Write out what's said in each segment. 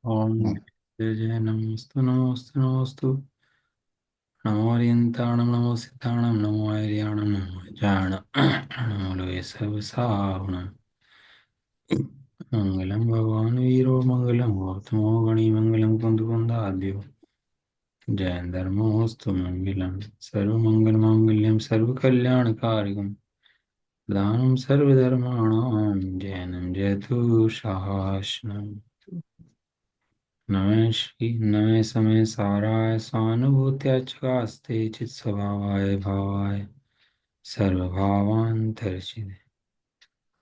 ओम जय जय नमस्तु नमस्तु नमस्तु। नमो ओरियंताणं नमो सिद्धाणं नमो आर्याणं नमो जाण नमो लोये सर्वसाहुणं। मंगलम भगवान वीरो मंगलम गौतमो गणी मंगलम कुंद कुंदाद्यो जैन धर्मोस्तु मंगलम सर्वमंगल मांगल्यम सर्वकल्याणकारिकं दानं सर्वधर्माणां जैनं जयतु शासनम्। नमः श्री नमः समय साराय सानुभूत्या चकास्ते चित स्वभावाय भावाय सर्वभावान्तरचिते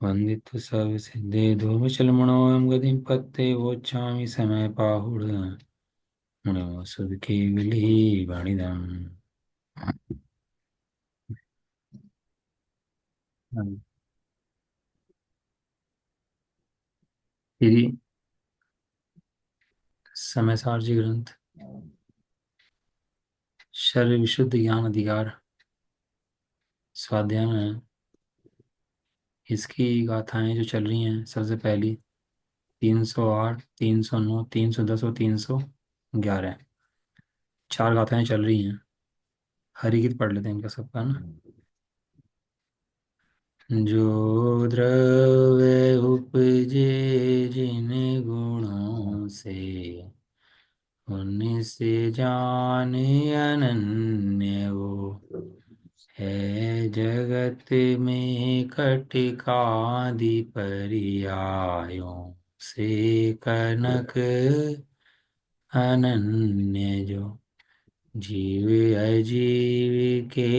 वन्दित्व सर्वसिद्धे धूमचलमणोऽयं गतिं पत्ते वोच्छामि समय पाहुड मुनयो सुधकेविली वणिदम्। श्री समय सारजी ग्रंथ शर्व विशुद्ध ज्ञान अधिकार स्वाध्याय में इसकी गाथाएं जो चल रही हैं, सबसे पहली 308, 309, 310 और 311 चार गाथाएं चल रही हैं। हरिगीत पढ़ लेते हैं इनका सबका ना। जो द्रव्य उपजे जिन गुणों से उनसे जान अनन्य वो है जगत में कटिकादि पर्यायों से कनक अनन्य जो जीव अजीव के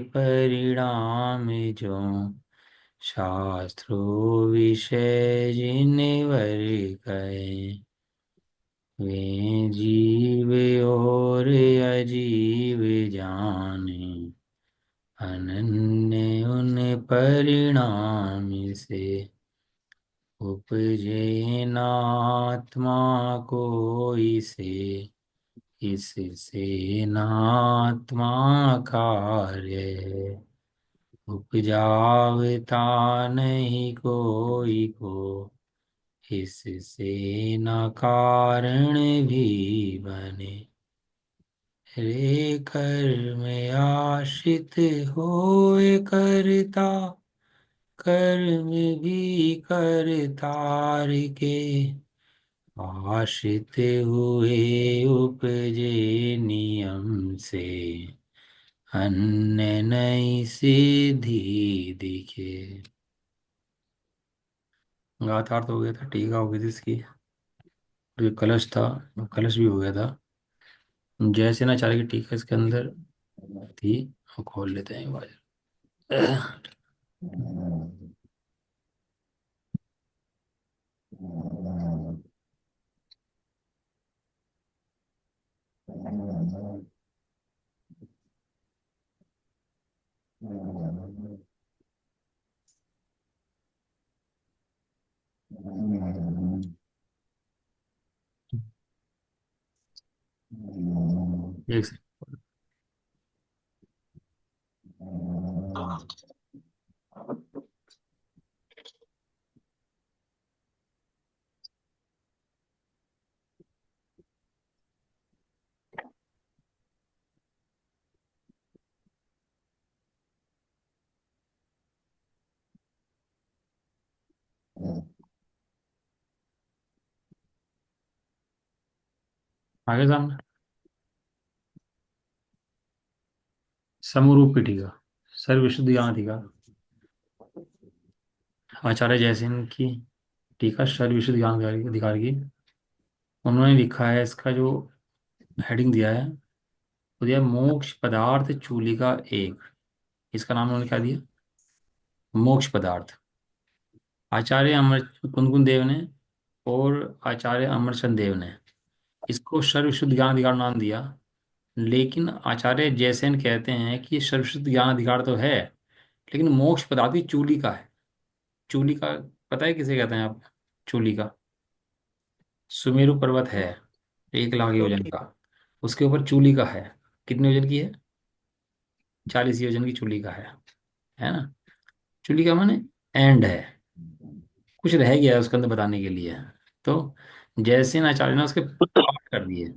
परिणाम जो शास्त्रों विषय जिनवर कहे वे जीव और अजीव जाने अनन्य उन परिणाम से उपजे नात्मा कोई से इससे नात्मा कार्य उपजावता नहीं कोई को इससे न कारण भी बने रे कर्म आश्रित होए करता कर्म भी करतार के आश्रित हुए उपजे नियम से अन्य नई सिद्धि दिखे। गातार तो हो गया था, टीका हो गई थी इसकी। जो कलश था वो कलश भी हो गया था। जैसे ना चार की टीका इसके अंदर थी। वो खोल लेते हैं बाजार। एक सेकंड। आगे सामने समरूप की टीका सर्व विशुद्ध ज्ञान अधिकार आचार्य जयसेन की टीका सर्व विशुद्ध ज्ञान अधिकार की। उन्होंने लिखा है, इसका जो हेडिंग दिया है वो दिया मोक्ष पदार्थ चूलिका एक। इसका नाम उन्होंने क्या दिया? मोक्ष पदार्थ। आचार्य अमर कुंदकुन देव ने और आचार्य अमरचंद देव ने इसको सर्वशुद्ध ज्ञान अधिकार नाम दिया। लेकिन आचार्य जयसेन कहते हैं कि ये सर्वशुद्ध ज्ञान अधिकार तो है, लेकिन मोक्ष पदार्थ की चूली का है। चूली का पता है किसे कहते हैं आप? चूली का सुमेरु पर्वत है 1 लाख योजन का, उसके ऊपर चूली का है। कितने योजन की है? 40 योजन की चूली का है ना। चूली का माने एंड है, कुछ रह गया है उसके अंदर बताने के लिए। तो जैसे ना आचार्य ने उसके पाठ कर दिए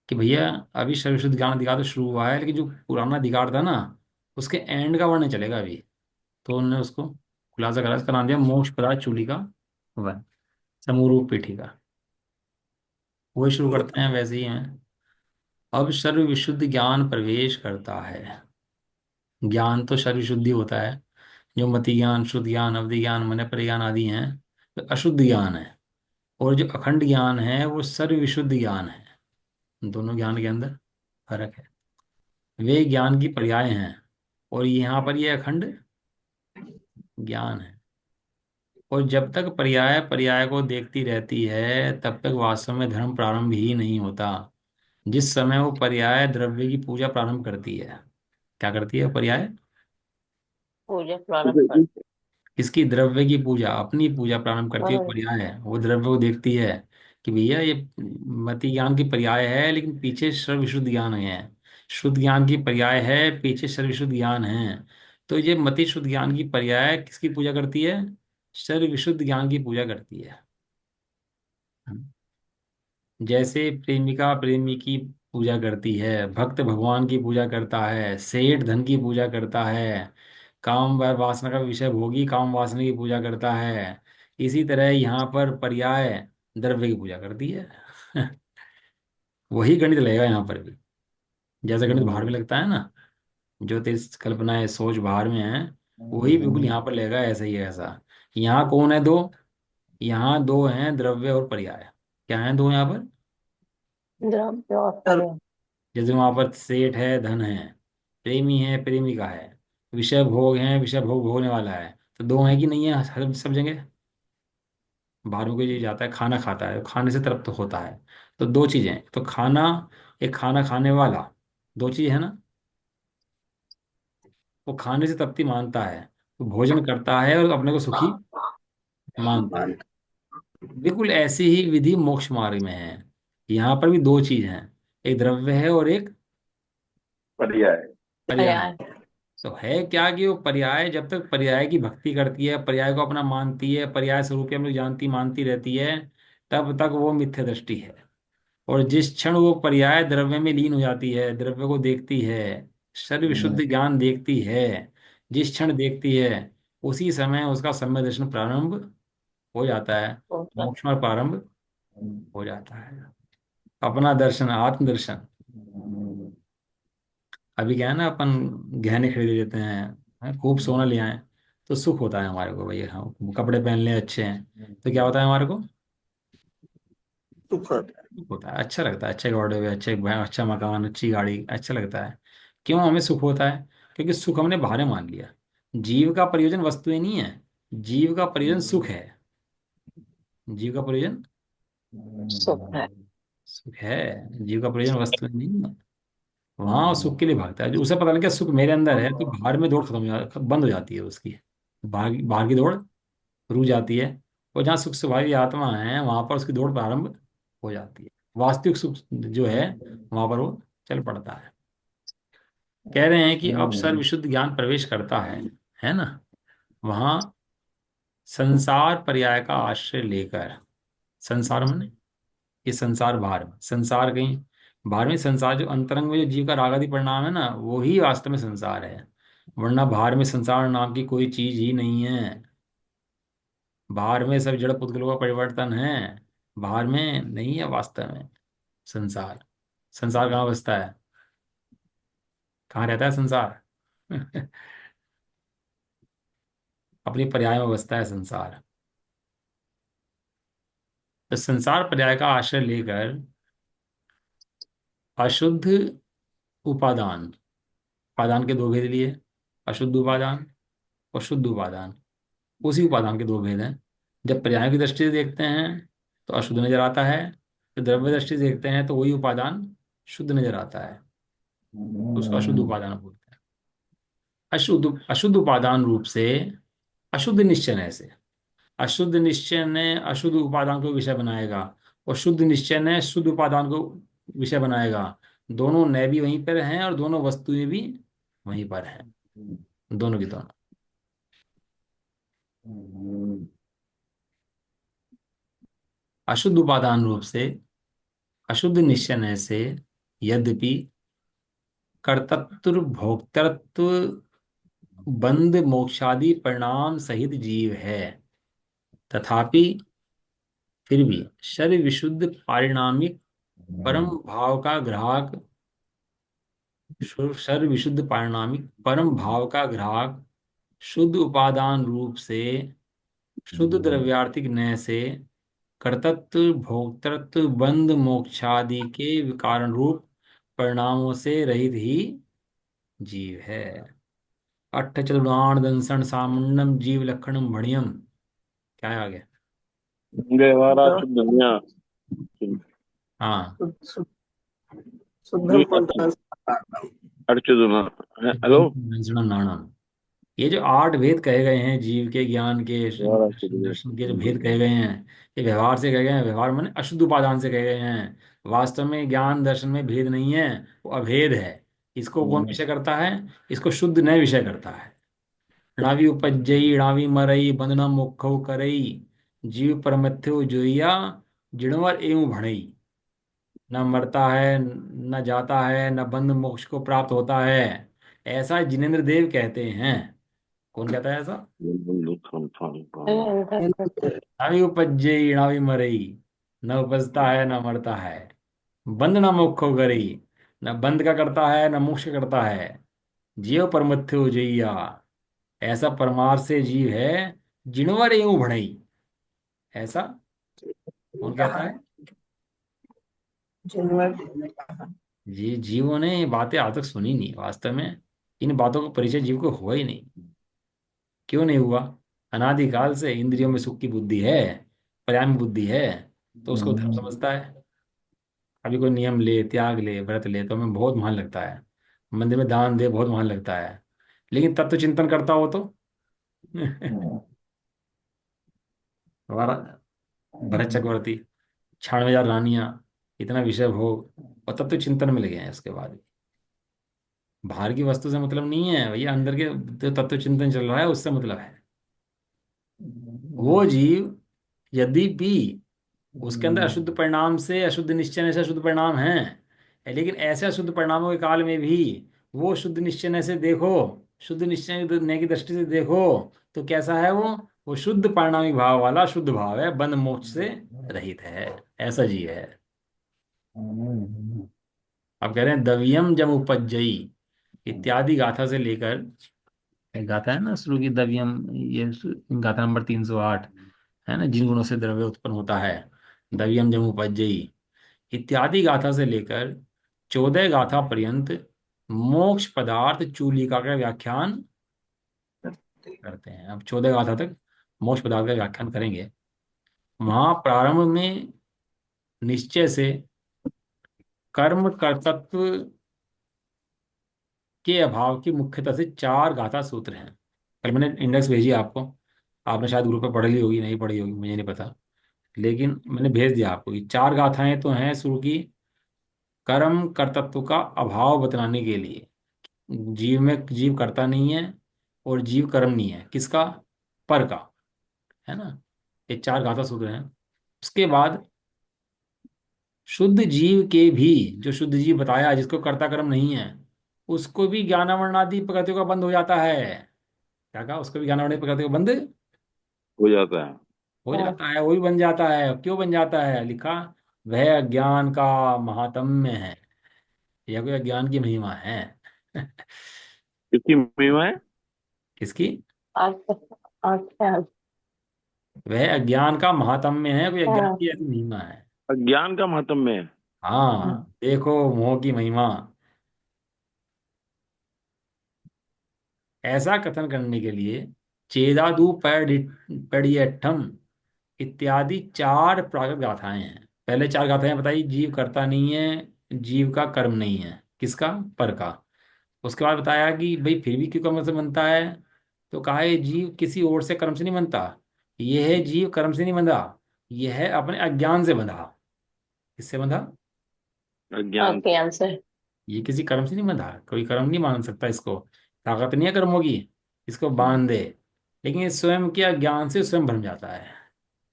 कि भैया अभी सर्वशुद्ध ज्ञान अधिकार तो शुरू हुआ है, लेकिन जो पुराना अधिकार था ना उसके एंड का वर्णन चलेगा अभी। तो उन्होंने उसको खुलासा करा, इसका नाम दिया मोक्ष पदार्थ चूली का वन, समूह पीठी का। वही शुरू करते हैं, वैसे ही हैं। अब सर्व विशुद्ध ज्ञान प्रवेश करता है। ज्ञान तो सर्व शुद्धि होता है, जो मति ज्ञान, शुद्ध ज्ञान, अवधि ज्ञान, मन ज्ञान आदि हैं, तो अशुद्ध ज्ञान है। और जो अखंड ज्ञान है वो सर्व विशुद्ध ज्ञान है। दोनों ज्ञान के अंदर फर्क है। वे ज्ञान की पर्याय हैं, और यहाँ पर ये अखंड ज्ञान है। और जब तक पर्याय पर्याय को देखती रहती है तब तक वास्तव में धर्म प्रारंभ ही नहीं होता। जिस समय वो पर्याय द्रव्य की पूजा प्रारंभ करती है, क्या करती है पर्याय? पूजा प्रारंभ कर। किसकी? द्रव्य की पूजा, अपनी पूजा प्रारंभ करती है। वो हाँ, पर्याय है, वो द्रव्य को देखती है कि भैया ये मति ज्ञान की पर्याय है, लेकिन पीछे सर्व विशुद्ध ज्ञान है। शुद्ध ज्ञान की पर्याय है, पीछे सर्व विशुद्ध ज्ञान है। तो ये मति शुद्ध ज्ञान की पर्याय किसकी पूजा करती है? सर्व विशुद्ध ज्ञान की पूजा करती है। जैसे प्रेमिका प्रेमी की पूजा करती है, भक्त भगवान की पूजा करता है, सेठ धन की पूजा करता है, काम व वासना का विषय भोगी काम वासना की पूजा करता है। इसी तरह यहाँ पर पर्याय द्रव्य की पूजा करती है। वही गणित लगेगा यहाँ पर भी, जैसा गणित बाहर में लगता है ना, जो तेरी कल्पनाएं सोच बाहर में है, वही बिल्कुल यहाँ पर लगेगा, ऐसा ही है ऐसा। यहाँ कौन है दो? यहाँ दो हैं, द्रव्य और पर्याय। क्या है दो यहाँ पर? द्रव्य और पर्याय। जैसे वहां पर सेठ है, धन है, प्रेमी है, प्रेमिका है, विषय भोग है, विषय भोग भोगने वाला है। तो दो है कि नहीं है सब जगह? बाहर में कोई चीज जाता है, खाना खाता है, खाने से तृप्त होता है। तो दो चीजें, तो खाना, एक खाना खाने वाला, दो चीज है ना। वो खाने से तृप्ति मानता है, तो भोजन करता है और अपने को सुखी मानता है। बिल्कुल ऐसी ही विधि मोक्ष मार्ग में है। यहाँ पर भी दो चीज हैं, एक द्रव्य है और एक पर्याय। पर्याय। पर्याय। तो है क्या कि वो पर्याय जब तक पर्याय की भक्ति करती है, पर्याय को अपना मानती है, पर्याय स्वरूप हम लोग जानती मानती रहती है, तब तक वो मिथ्या दृष्टि है। और जिस क्षण वो पर्याय द्रव्य में लीन हो जाती है, द्रव्य को देखती है, सर्व शुद्ध ज्ञान देखती है, जिस क्षण देखती है उसी समय उसका सम्यक दर्शन प्रारंभ हो जाता है, मोक्ष मार्ग प्रारंभ हो जाता है। अपना दर्शन, आत्मदर्शन। अभी क्या है ना, अपन गहने खरीद लेते हैं, खूब सोना ले आए, तो सुख होता है हमारे को, भैया हाँ कपड़े पहन ले अच्छे हैं, तो क्या होता है हमारे को? सुख होता सुख होता है, अच्छा लगता है, अच्छे कपड़े हुए, अच्छे अच्छा मकान, अच्छी गाड़ी, अच्छा लगता है। क्यों हमें सुख होता है? क्योंकि सुख हमने बाहर मान लिया। जीव का प्रयोजन वस्तु ही नहीं है, जीव का प्रयोजन सुख है। जीव का प्रयोजन सुख है। सुख है, जीव का प्रयोजन वस्तु ही नहीं है। वहां वो सुख के लिए भागता है, जो उसे पता नहीं क्या सुख मेरे अंदर है, तो बाहर में दौड़ खत्म हो बंद हो जाती है उसकी। बाहर बाहर की दौड़ रुक जाती है। और जहाँ सुख स्वभावी आत्मा है वहां पर उसकी दौड़ प्रारंभ हो जाती है। वास्तविक सुख जो है वहां पर वो चल पड़ता है। कह रहे हैं कि अब सर्व विशुद्ध ज्ञान प्रवेश करता है ना, वहां संसार पर्याय का आश्रय लेकर, संसार में ये संसार बाहर में, संसार कहीं बाहर में, संसार जो अंतरंग में जो जीव का रागादि परिणाम है ना, वो ही वास्तव में संसार है। वरना बाहर में संसार नाम की कोई चीज ही नहीं है। बाहर में सब जड़ पुद्गलों का परिवर्तन है, बाहर में नहीं है वास्तव में संसार। संसार कहाँ बसता है? कहाँ रहता है संसार? अपनी पर्याय में बसता है संसार। तो संसार पर्याय का आश्रय लेकर अशुद्ध उपादान, उपादान के दो भेद लिए, अशुद्ध उपादान और शुद्ध उपादान। उसी उपादान के दो भेद हैं। जब पर्याय की दृष्टि से देखते हैं तो अशुद्ध नजर आता है, तो द्रव्य दृष्टि से देखते हैं तो वही उपादान शुद्ध नजर आता है, तो उसको अशुद्ध उपादान बोलते हैं। अशुद्ध अशुद्ध उपादान रूप से अशुद्ध निश्चय से, अशुद्ध निश्चय ने अशुद्ध उपादान को विषय बनाएगा, और शुद्ध निश्चय ने शुद्ध उपादान को विषय बनाएगा। दोनों नए भी वहीं पर हैं और दोनों वस्तुएं भी वहीं पर हैं, दोनों की दोनों। अशुद्ध उपादान रूप से अशुद्ध निश्चय से, यद्यपि कर्तृत्व भोक्तृत्व बंध मोक्षादि परिणाम सहित जीव है, तथापि फिर भी शरीर विशुद्ध पारिणामिक परम भाव का ग्राहक, शरीर विशुद्ध पारिणामिक परम भाव का ग्राहक, शुद्ध उपादान रूप से शुद्ध द्रव्यार्थिक न्याय से कर्तृत्व भोक्तृत्व बंध मोक्षादि के कारण रूप परिणामों से रहित ही जीव है। अट्ठ चतुर्बाण दंसन सामुंडम जीव लक्षणम भणियम। क्या है आगे? व्यवहार शुद्ध दुनिया हाँ, जी शुद्धम पुरुषं अर्चुदुना। हेलो। दंसनम नाणम। ये जो आठ भेद कहे गए हैं जीव के, ज्ञान के, व्यवहार दर्शन शुद्ध दर्शन के जो भेद कहे गए हैं, ये व्यवहार से कहे गए हैं। व्यवहार माने अशुद्ध उपादान से कहे गए हैं। वास्तव में ज्ञान दर्शन में भेद नहीं है, वो अभेद है। इसको कौन विषय करता है? इसको शुद्ध नय विषय करता है। णावी उपज्जई णावी मरई बंधना मुखौ करई, जीव परमथ्यो जोइया जिणवर एवं भणई। न मरता है, न जाता है, न बंध मोक्ष को प्राप्त होता है, ऐसा जिनेन्द्र देव कहते हैं। कौन कहता है ऐसा? नावी उपजे नावी मरई, न उपजता है न मरता है, बंध न मोक्षो करई, न बंध का करता है न मोक्ष का करता है, जीव परमथ्यो जइया, ऐसा परमार्थ से जीव है, जिणवर एवं भणई। ऐसा कौन कहता है? जिनवर ने कहा। जी, जीवों ने ये बातें आज तक सुनी नहीं वास्तव में। इन बातों का परिचय जीव को हुआ ही नहीं। क्यों नहीं हुआ? अनादिकाल से इंद्रियों में सुख की बुद्धि है, पर्याय बुद्धि है, तो उसको धर्म समझता है। अभी कोई नियम ले, त्याग ले, व्रत ले तो हमें बहुत महान लगता है। मंदिर में दान दे, बहुत महान लगता है। लेकिन तत्व चिंतन करता हो तो हमारा भरत चक्रवर्ती, 96,000 रानियां, इतना विषय भोग, और तत्व चिंतन में लगे हैं। उसके बाद बाहर की वस्तु से मतलब नहीं है भैया, अंदर के जो तत्व चिंतन चल रहा है उससे मतलब है। वो जीव यदि भी उसके अंदर अशुद्ध परिणाम से, अशुद्ध निश्चय से अशुद्ध परिणाम हैं, लेकिन ऐसे अशुद्ध परिणामों के काल में भी वो शुद्ध निश्चय से देखो, शुद्ध निश्चय की दृष्टि से देखो, तो कैसा है वो शुद्ध परिणामी भाव वाला शुद्ध भाव है, बंध मोक्ष से रहित है। ऐसा जीव है। अब कह रहे हैं दवियम जम उपज्जई इत्यादि गाथा से लेकर, एक गाथा है ना शुरू की, दवियम, ये गाथा नंबर 308 है ना, जिन गुणों से द्रव्य उत्पन्न होता है, दवियम जम उपज्जई इत्यादि गाथा से लेकर 14 गाथा पर्यंत मोक्ष पदार्थ चूलिका का व्याख्यान करते हैं। अब 14 गाथा तक मोक्ष पदार्थ का व्याख्यान करेंगे। वहां प्रारंभ में निश्चय से कर्म कर्तृत्व के अभाव की मुख्यतः से 4 गाथा सूत्र हैं। कल मैंने इंडेक्स भेजी आपको, आपने शायद ग्रुप पे पढ़ ली होगी, नहीं पढ़ी होगी मुझे नहीं पता, लेकिन मैंने भेज दिया आपको। ये 4 गाथाएं तो हैं शुरू की कर्म कर्तृत्व का अभाव बतलाने के लिए। जीव में जीव करता नहीं है और जीव कर्म नहीं है, किसका? पर का, है ना। ये 4 गाथा सूत्र हैं। उसके बाद शुद्ध जीव के भी, जो शुद्ध जीव बताया जिसको कर्ता कर्म नहीं है, उसको भी ज्ञानावरणादि प्रकृतियों का बंध हो जाता है। क्या कहा? उसको भी ज्ञानावरणादि प्रकृतियों का बंध हो जाता है। हो जाता है। वो भी बन जाता है। क्यों बन जाता है? लिखा, वह अज्ञान का महात्म्य है। यह कोई अज्ञान की महिमा है। किसकी महिमा है? किसकी? आज आज वह अज्ञान का महात्म्य है, कोई अज्ञान आज की ऐसी महिमा है। अज्ञान का महात्म्य है। हाँ, देखो मोह की महिमा। ऐसा कथन करने के लिए चेदादू पैडियठम इत्यादि 4 प्राकृत गाथाएं हैं। पहले 4 गाथाएं बताई, जीव करता नहीं है, जीव का कर्म नहीं है, किसका? पर का। उसके बाद बताया कि भाई फिर भी क्यों कर्म से बनता है, तो कहा है जीव किसी और से कर्म से नहीं बनता, यह है जीव कर्म से नहीं बंधा, यह है अपने अज्ञान से बंधा। किससे बंधा? अज्ञान। आपके आंसर। ये किसी कर्म से नहीं बंधा, कोई कर्म नहीं मान सकता इसको, ताकत नहीं है कर्मों की इसको बांध दे, लेकिन ये स्वयं के अज्ञान से स्वयं भ्रम जाता है।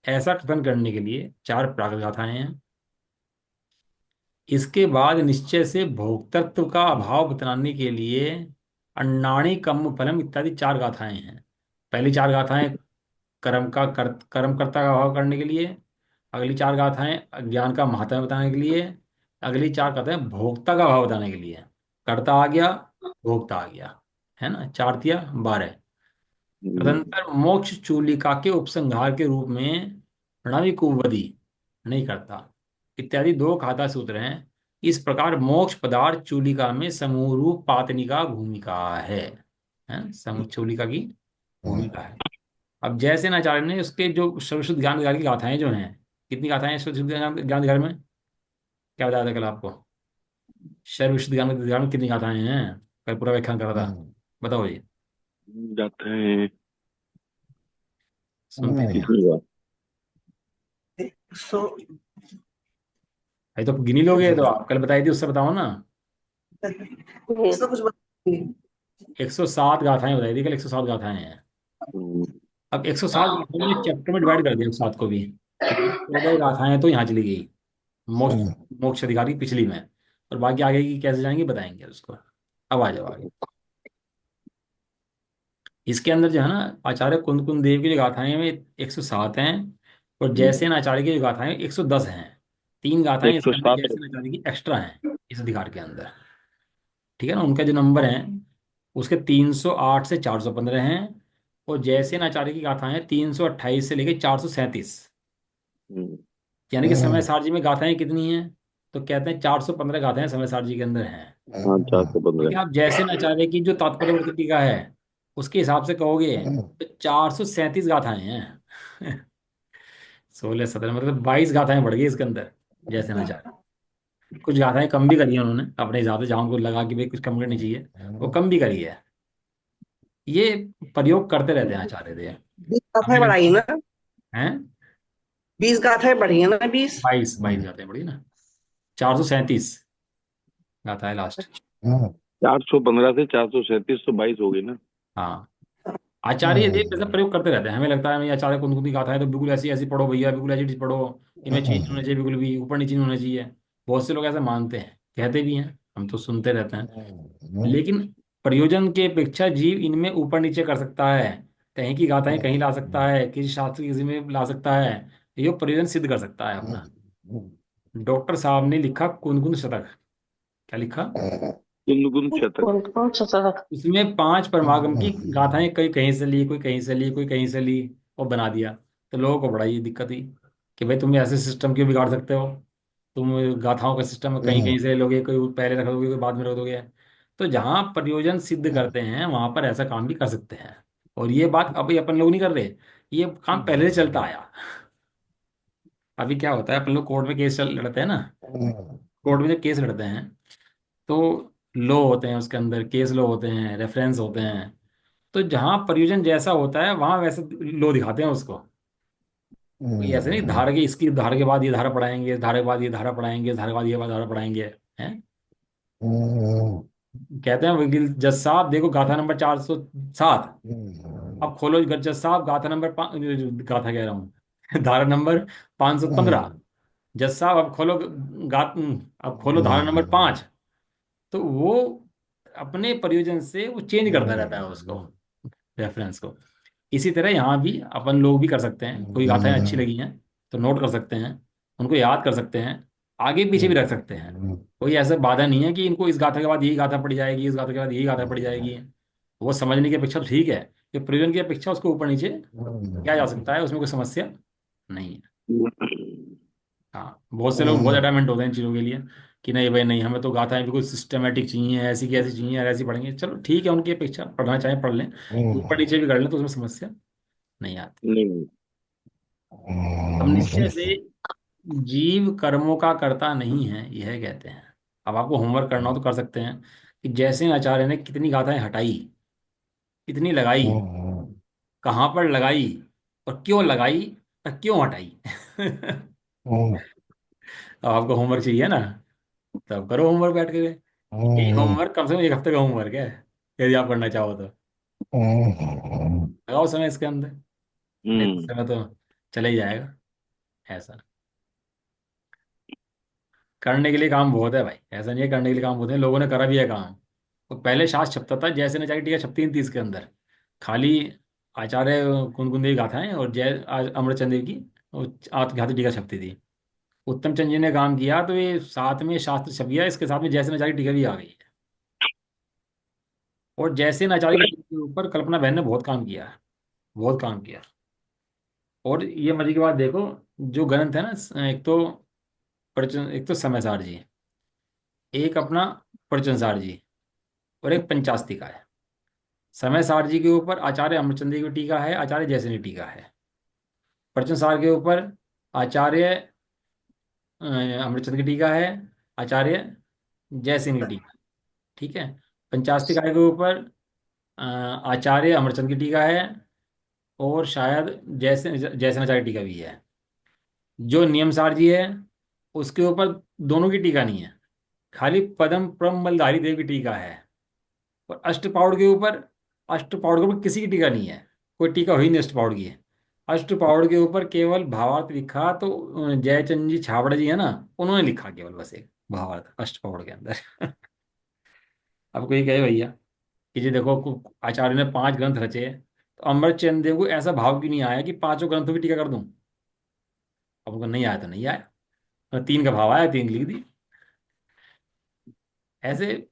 ऐसा कथन करने के लिए चार प्राकृत गाथाएं हैं। इसके बाद निश्चय से भोक्तृत्व का अभाव बतलाने के लिए अण्णाणि कम्म फलम इत्यादि चार गाथाएं हैं। पहली चार गाथाएं कर्मकर्ता का अभाव करने के लिए, अगली चार गाथाएं अज्ञान का महात्म्य बताने के लिए, अगली चार गाथाएं भोक्ता का अभाव बताने के लिए। कर्ता आ गया, भोक्ता आ गया, है ना, चार तिया 12। तदंतर मोक्ष चूलिका के उपसंहार के रूप में णवी कुवदी नहीं करता इत्यादि दो खाता सूत्र हैं। इस प्रकार मोक्ष पदार्थ चूलिका में समूह रूप पातनिका भूमिका है समूह चूलिका की भूमिका है। अब जैसे नाचार्य ने उसके जो सर्वश्रुत ज्ञान विहार की गाथाएं जो हैं, कितनी गाथाएं हैं सर्वश्रुत ज्ञान ज्ञान विहार में, क्या बताया था कल आपको? सर्वश्रुत ज्ञान विहार में कितनी गाथाएं हैं? कल पूरा व्याख्यान करा था, बताओ जी। जाते हैं। सुनते नहीं आप? कितनी बार? सो भाई तो गिनी लोगे तो आप कल बताई थी, उससे बताओ ना। सब कुछ बताइए। 107 गाथाएं बताई थी कल, 107 गाथाएं हैं। हम्म, अब 107 गाथाएं मैंने चैप्टर में डिवाइड कर दिया 107 को भी, कि 14 गाथाएं तो यहाँ चली गई मोक्ष मोक्ष अधिकारी पिछली में, और बाकी आगे की कैसे जाएंगे बताएंगे उसको। अब आ जाओ आगे। इसके अंदर जो है ना, आचार्य कुंद कुंद देव की जो गाथाएं हैं वे 107 हैं, और जैसे आचार्य की जो गाथाएं 110 हैं। तीन गाथाएं एक सौ इसके अंदर सात जैसे आचार्य की एक्स्ट्रा हैं इस अधिकार के अंदर। ठीक है ना, उनका जो नंबर है उसके 308 से 415 हैं, और जैसे आचार्य की गाथाएं 328 से लेकर 437। हम्म, यानी कि समय सारजी में गाथाएं कितनी हैं? तो कहते हैं 415 गाथाएं समय सारजी के अंदर हैं। हाँ, 415। लेकिन आप जैसे आचार्य की जो तात्पर्य टीका है उसके हिसाब से कहोगे तो 437 गाथाएं हैं। 16 17 मतलब 22 गाथाएं बढ़ गई इसके अंदर जैसे आचार्य। कुछ गाथाएं कम भी करी है उन्होंने अपने हिसाब से, जहां उनको लगा कि भाई कुछ कम करनी चाहिए वो कम भी करी है। ये प्रयोग करते रहते हैं आचार्य दे। 20 गाथाएं हमें बढ़ाई ना। हैं 20 गाथाएं बढ़ी है ना, 20। 22 गाथाएं बढ़ी ना, 437 गाथा है लास्ट। 415 से 437 तो 22 हो गई ना। हाँ, आचार्य देव ऐसा प्रयोग करते रहते हैं। हमें लगता है मैं आचार्य कुंद कुंद की गाथा है तो बिल्कुल ऐसी ऐसी पढ़ो भैया, बिल्कुल ऐसी चीज पढ़ो, इनमें चेंज नहीं होना चाहिए, बिल्कुल भी ऊपर नीचे नहीं होना चाहिए। बहुत से लोग ऐसा मानते हैं, कहते भी हैं, हम तो सुनते रहते हैं। लेकिन प्रयोजन की अपेक्षा जीव इनमें ऊपर नीचे कर सकता है, कहीं की गाथाएं कहीं ला सकता है, किसी शास्त्र की किसी में ला सकता है, ये प्रयोजन सिद्ध कर सकता है अपना। डॉक्टर साहब ने लिखा कुंद कुंद शतक, क्या लिखा? कुंद शतक। कौन कौन सा सड़क? इसमें 5 परमागम की गाथाएं कई कहीं से ली, कोई कहीं से ली, कोई कहीं से ली, और बना दिया। तो लोगों को बड़ा ये दिक्कत हुई कि भाई तुम ऐसे सिस्टम क्यों बिगाड़ सकते हो? तुम गाथाओं का सिस्टम कहीं कहीं से लोगे, कोई पहले रख दोगे, कोई बाद में रख दोगे। तो जहाँ प्रयोजन सिद्ध करते हैं वहां पर ऐसा काम भी कर सकते हैं। और ये बात अभी अपन लोग नहीं कर रहे, ये काम पहले से चलता आया। अभी क्या होता है, अपन लोग कोर्ट में केस चल लड़ते हैं ना, कोर्ट में जब केस लड़ते हैं तो लो होते हैं, उसके अंदर केस लो होते हैं, रेफरेंस होते हैं। तो जहां प्रयोजन जैसा होता है वहां वैसे लो दिखाते हैं उसको। कोई ऐसे नहीं धारा के, इसकी धारा के बाद ये धारा पढ़ाएंगे, इस धारा के बाद ये धारा पढ़ाएंगे, इस धारा के बाद ये धारा पढ़ाएंगे, हैं। कहते हैं वकील जज साहब देखो गाथा नंबर 407, अब खोलो जज साहब गाथा नंबर गाथा कह रहा हूँ धारा नंबर 515। जज साहब अब खोलो गात अब खोलो धारा नंबर 5। तो वो अपने प्रयोजन से वो चेंज करता रहता है उसको, रेफरेंस को। इसी तरह यहाँ भी अपन लोग भी कर सकते हैं, कोई गाथाएं अच्छी लगी हैं तो नोट कर सकते हैं, उनको याद कर सकते हैं, आगे पीछे भी रख सकते हैं। कोई ऐसा बाधा नहीं है कि इनको इस गाथा के बाद यही गाथा पड़ी जाएगी, इस गाथा के बाद यही गाथा पड़ी जाएगी। वो समझने की अपेक्षा तो ठीक है, कि प्रयोजन की अपेक्षा उसको ऊपर नीचे किया जा सकता है, उसमें कोई समस्या नहीं है। हाँ, बहुत से लोग बहुत अटैचमेंट होते हैं इन चीज़ों के लिए कि नहीं भाई नहीं, हमें तो गाथाएं बिल्कुल सिस्टमेटिक चाहिए, ऐसी की ऐसी चाहिए, और ऐसी पढ़ेंगे। चलो ठीक है, उनकी अपेक्षा, पढ़ना चाहे पढ़ लें, ऊपर नीचे भी कर लें तो उसमें समस्या नहीं आती। नहीं। अब निश्चय से जीव कर्मों का कर्ता नहीं है यह कहते हैं। अब आपको होमवर्क करना हो तो कर सकते हैं कि जैसे आचार्य ने कितनी गाथाएं हटाई, कितनी लगाई, कहाँ पर लगाई, और क्यों लगाई, और क्यों हटाई। अब आपको होमवर्क चाहिए ना, तब करो होमवर्क बैठ के। यही होमवर्क कम से कम 1 हफ्ते का होमवर्क है, यदि आप करना चाहो तो लगाओ समय इसके अंदर। नहीं तो हम्म। समय तो चले ही जाएगा। ऐसा करने के लिए काम बहुत है भाई, ऐसा नहीं है करने के लिए काम बहुत है, लोगों ने करा भी है काम। तो पहले शास्त्र छपता था, जैसे न जाके टीका छपती थी इसके अंदर, खाली आचार्य कुंद की गाथाएं और जय अमरचंद देव की आत्मघाती टीका छपती थी। उत्तम चंद जी ने काम किया तो ये साथ में शास्त्र छप गया, इसके साथ में जैसे न जाके टीका भी आ गई है। और जैसे नाचार्य की टीका के ऊपर कल्पना बहन ने बहुत काम किया है, बहुत काम किया। और ये मजे की बात देखो, जो ग्रंथ है ना, एक तो प्रचन, एक तो समयसार जी, एक अपना प्रचनसार जी, और एक पंचास्तिका है। समयसार जी के ऊपर आचार्य अमरचंद की टीका है, आचार्य जयसेन की टीका है। प्रचनसार के ऊपर आचार्य अमरचंद की टीका है, आचार्य जयसेन की टीका। ठीक है। पंचास्तिका के ऊपर आचार्य अमरचंद की टीका है, और शायद जयसेन आचार्य की टीका भी है। जो नियमसार जी है उसके ऊपर दोनों की टीका नहीं है, खाली पदम प्रम मलधारी देव की टीका है। और अष्टपाउड़ के ऊपर, अष्टपाउड़ के ऊपर किसी की टीका नहीं है, कोई टीका हुई नहीं अष्टपाउड़ की। अष्टपाउड़ के ऊपर केवल भावार्थ लिखा तो जयचंद जी छाबड़ा जी है ना, उन्होंने लिखा केवल बस एक भावार्थ अष्टपाउड़ के अंदर। अब कोई कहे भैया कि जी देखो आचार्य ने 5 ग्रंथ रचे, तो अमरचंद देव को ऐसा भाव क्यों नहीं आया कि पांचों ग्रंथों की टीका कर दूं। अब उनको नहीं आया तो नहीं आया, और 3 का भाव आया, 3 लिख दी। ऐसे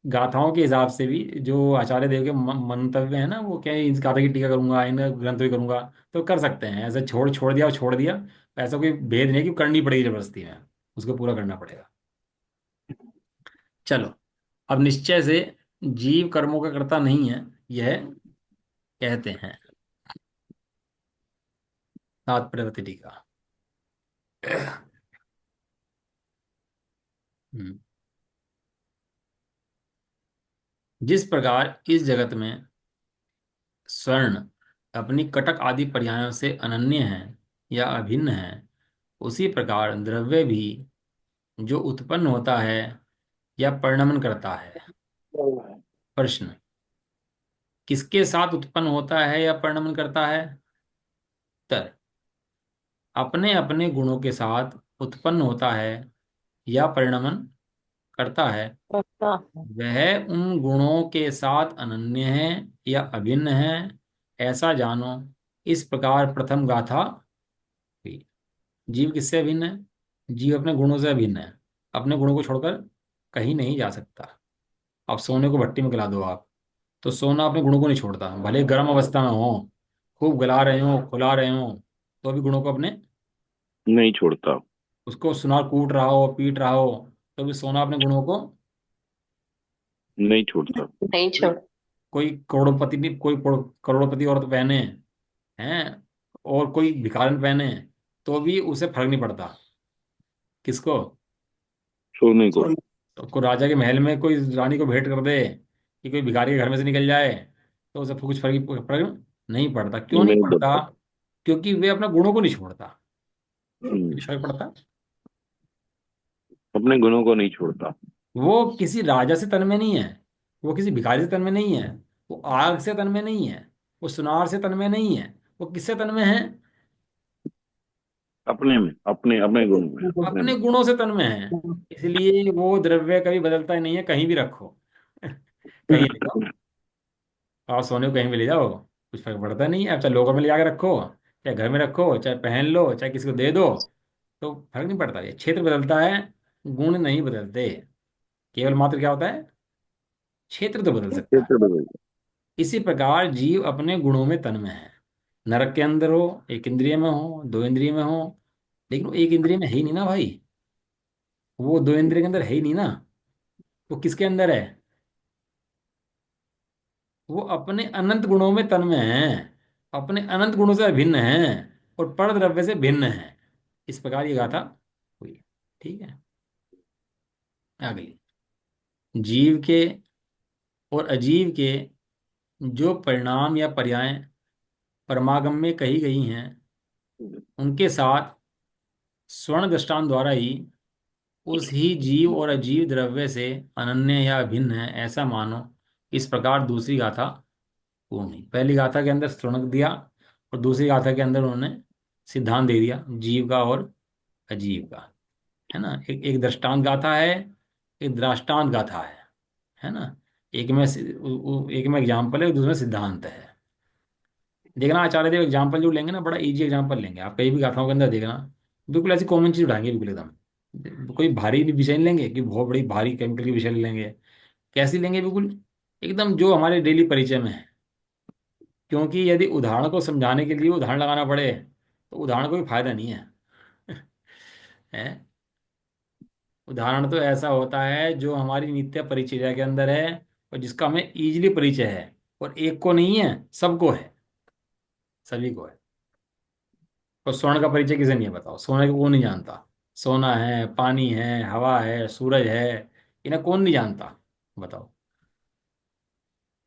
गाथाओं के हिसाब से भी जो आचार्य देव के मंतव्य है ना, वो क्या है, इस गाथा की टीका करूंगा, इन ग्रंथों की करूंगा, तो कर सकते हैं। ऐसे छोड़ छोड़ दिया और छोड़ दिया, ऐसा कोई भेद नहीं है कि करनी पड़ेगी जबरदस्ती में, उसको पूरा करना पड़ेगा। चलो, अब निश्चय से जीव कर्मों का कर्ता नहीं है, यह कहते हैं। तात्पर्य टीका। हम्म। जिस प्रकार इस जगत में स्वर्ण अपनी कटक आदि पर्यायों से अनन्य है या अभिन्न है, उसी प्रकार द्रव्य भी जो उत्पन्न होता है या परिणमन करता है। प्रश्न, किसके साथ उत्पन्न होता है या परिणमन करता है? उत्तर, अपने अपने गुणों के साथ उत्पन्न होता है या परिणमन करता है। अच्छा। वह उन गुणों के साथ अनन्य है या अभिन्न है, ऐसा जानो। इस प्रकार प्रथम गाथा हुई। जीव किससे अभिन्न है? जीव अपने गुणों से अभिन्न है, अपने गुणों को छोड़कर कहीं नहीं जा सकता। अब सोने को भट्टी में गला दो आप, तो सोना अपने गुणों को नहीं छोड़ता, भले गर्म अवस्था में हो, खूब गला रहे हो, खुला रहे हो, तो भी गुणों को अपने, नहीं छोड़ता। उसको सुनार कूट रहा हो, पीट रहा हो, तो भी सोना अपने गुणों को, नहीं छोड़ता। नहीं कोई छोड़। कोई करोड़पति नहीं, कोई करोड़पति औरत पहने हैं और कोई भिखारन पहने, तो भी उसे फर्क नहीं पड़ता। किसको? सोने को। तो को राजा के महल में कोई रानी को भेंट कर दे कि कोई भिखारी के घर में से निकल जाए, तो उसे कुछ फर्क नहीं पड़ता। क्यों नहीं नहीं पड़ता? पड़ता। क्योंकि वे अपना गुणों को नहीं छोड़ता। हम्म, कुछ फर्क पड़ता? अपने गुणों को नहीं छोड़ता। वो किसी राजा से तन में नहीं है, वो किसी भिखारी से तन में नहीं है, वो आग से तन में नहीं है, वो सुनार से तन में नहीं है, वो किससे तन में है? अपने में, अपने अपने गुण में, अपने अपने में। गुणों से तन में है। इसलिए वो द्रव्य कभी बदलता ही नहीं है, कहीं भी रखो। कहीं ले जाओ, आप सोने को कहीं भी ले जाओ, कुछ फर्क पड़ता नहीं है। अब चाहे लोकर में ले जाकर रखो, चाहे घर में रखो, चाहे पहन लो, चाहे किसी को दे दो, तो फर्क नहीं पड़ता। ये क्षेत्र बदलता है, गुण नहीं बदलते। केवल मात्र क्या होता है? क्षेत्र तो बदल सकता है। क्षेत्र बदल। इसी प्रकार जीव अपने गुणों में तन्मय है। नरक के अंदर हो, एक इंद्रिय में हो, 2 इंद्रिय में हो, लेकिन वो एक इंद्रिय में है ही नहीं ना भाई, वो 2 इंद्रिय के अंदर है ही नहीं ना। वो किसके अंदर है? वो अपने अनंत गुणों में तन्मय है, अपने अनंत गुणों से अभिन्न है, और पर द्रव्य से भिन्न है। इस प्रकार ये गाथा हुई। ठीक है। अगली, जीव के और अजीव के जो परिणाम या पर्याय परमागम में कही गई हैं, उनके साथ स्वर्ण दृष्टांत द्वारा ही उस ही जीव और अजीव द्रव्य से अनन्य या अभिन्न है, ऐसा मानो। इस प्रकार दूसरी गाथा पूर्ण हुई। पहली गाथा के अंदर स्तृणक दिया, और दूसरी गाथा के अंदर उन्होंने सिद्धांत दे दिया जीव का और अजीव का, है ना। एक एक दृष्टांत गाथा है, एक दृष्टांत गाथा है ना। एक में एक में एग्जाम्पल है, दूसरे में सिद्धांत है। देखना आचार्य देव एग्जाम्पल जो लेंगे ना, बड़ा इजी एग्जाम्पल लेंगे। आप कहीं भी गाथाओं के अंदर देखना, बिल्कुल ऐसी कॉमन चीज उठाएंगे, बिल्कुल एकदम कोई भारी विषय नहीं लेंगे कि बहुत बड़ी भारी केमिकल की विषय नहीं लेंगे। कैसी लेंगे, बिल्कुल एकदम जो हमारे डेली परिचय में है। क्योंकि यदि उदाहरण को समझाने के लिए उदाहरण लगाना पड़े तो उदाहरण कोई फायदा नहीं है। है। उदाहरण तो ऐसा होता है जो हमारी नित्य परिचर्या के अंदर है और जिसका हमें इजीली परिचय है, और एक को नहीं है, सबको है, सभी को है। और स्वर्ण का परिचय किसे नहीं है बताओ, सोने को कौन नहीं जानता। सोना है, पानी है, हवा है, सूरज है, इन्हें कौन नहीं जानता, बताओ।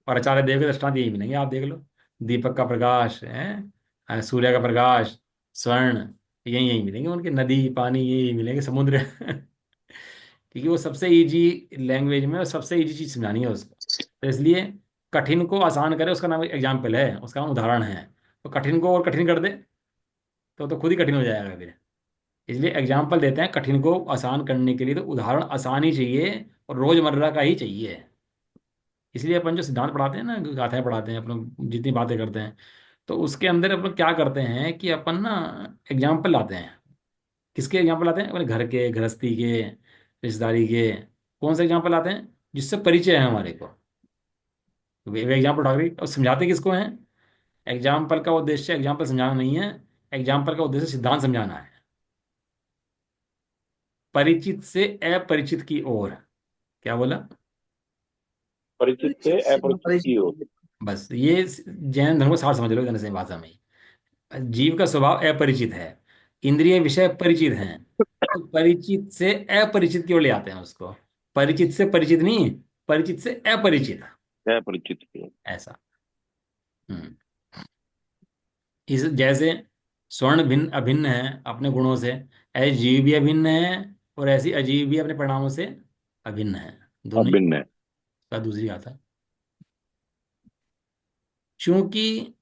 और आचार्य देव के दृष्टांत यही मिलेंगे, आप देख लो। दीपक का प्रकाश है, सूर्य का प्रकाश, स्वर्ण, यही यही मिलेंगे उनके। नदी, पानी, यही मिलेंगे, समुद्र। क्योंकि वो सबसे इजी लैंग्वेज में और सबसे इजी चीज समझानी है उसको। तो इसलिए कठिन को आसान करे, उसका नाम एग्जाम्पल है, उसका नाम उदाहरण है। तो कठिन को और कठिन कर दे तो खुद ही कठिन हो जाएगा फिर। इसलिए एग्जाम्पल देते हैं कठिन को आसान करने के लिए, तो उदाहरण आसान ही चाहिए और रोजमर्रा का ही चाहिए। इसलिए अपन जो सिद्धांत पढ़ाते हैं ना, गाथाएं पढ़ाते हैं, अपन जितनी बातें करते हैं, तो उसके अंदर अपन क्या करते हैं कि अपन ना एग्जाम्पल लाते हैं। किसके एग्जाम्पल लाते हैं? अपने घर के, गृहस्थी के, रिश्तेदारी के। कौन से एग्जाम्पल लाते हैं? जिससे परिचय है हमारे को। वे एग्जाम्पल उठा के और समझाते किसको हैं? एग्जाम्पल का उद्देश्य एग्जाम्पल समझाना नहीं है, एग्जाम्पल का उद्देश्य सिद्धांत समझाना है। परिचित से अपरिचित की ओर। क्या बोला? परिचित से परिचित से अपरिचित की ओर। अपरिचित। बस ये जैन धर्म को सार समझ लो इतने से भाषा में ही। जीव का स्वभाव अपरिचित है, इंद्रिय विषय परिचित हैं, तो परिचित से अपरिचित की ओर ले आते हैं उसको। परिचित से परिचित नहीं, परिचित से अपरिचित, अपरिचित की ओर। ऐसा। हम्म। इस जैसे स्वर्ण भिन्न अभिन्न है अपने गुणों से, ऐसे जीव भी अभिन्न है, और ऐसी अजीब भी अपने परिणामों से अभिन्न है। दोनों ही अभिन्न है। का दूसरी आता है। चूंकि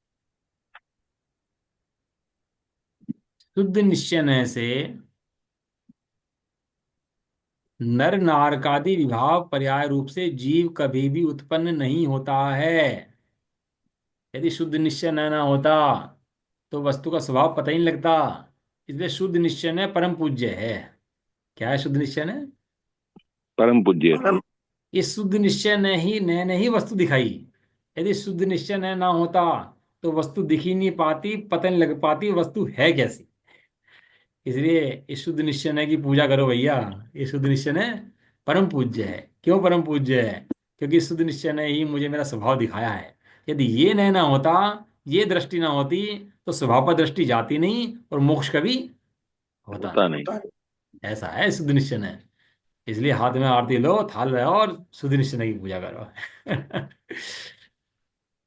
शुद्ध निश्चय से नर नारकादि विभाव पर्याय रूप से जीव कभी भी उत्पन्न नहीं होता है। यदि शुद्ध निश्चय न होता तो वस्तु का स्वभाव पता ही नहीं लगता। इसलिए शुद्ध निश्चय परम पूज्य है। क्या है शुद्ध निश्चय? परम पूज्य। परम। इस शुद्ध निश्चय ने ही वस्तु दिखाई। यदि शुद्ध निश्चय ना होता तो वस्तु दिख ही नहीं पाती, पता नहीं लग पाती वस्तु है कैसी। इसलिए इस शुद्ध निश्चय की पूजा करो भैया। ये शुद्ध निश्चय परम पूज्य है। क्यों परम पूज्य है? क्योंकि इस शुद्ध निश्चय ने ही मुझे मेरा स्वभाव दिखाया है। यदि ये नय ना होता, ये दृष्टि ना होती, तो स्वभाव पर दृष्टि जाती नहीं और मोक्ष कभी होता होता नहीं। नहीं। ऐसा है शुद्ध निश्चय। इसलिए हाथ में आरती लो, थाल रहे और शुद्ध निश्चय की पूजा करो।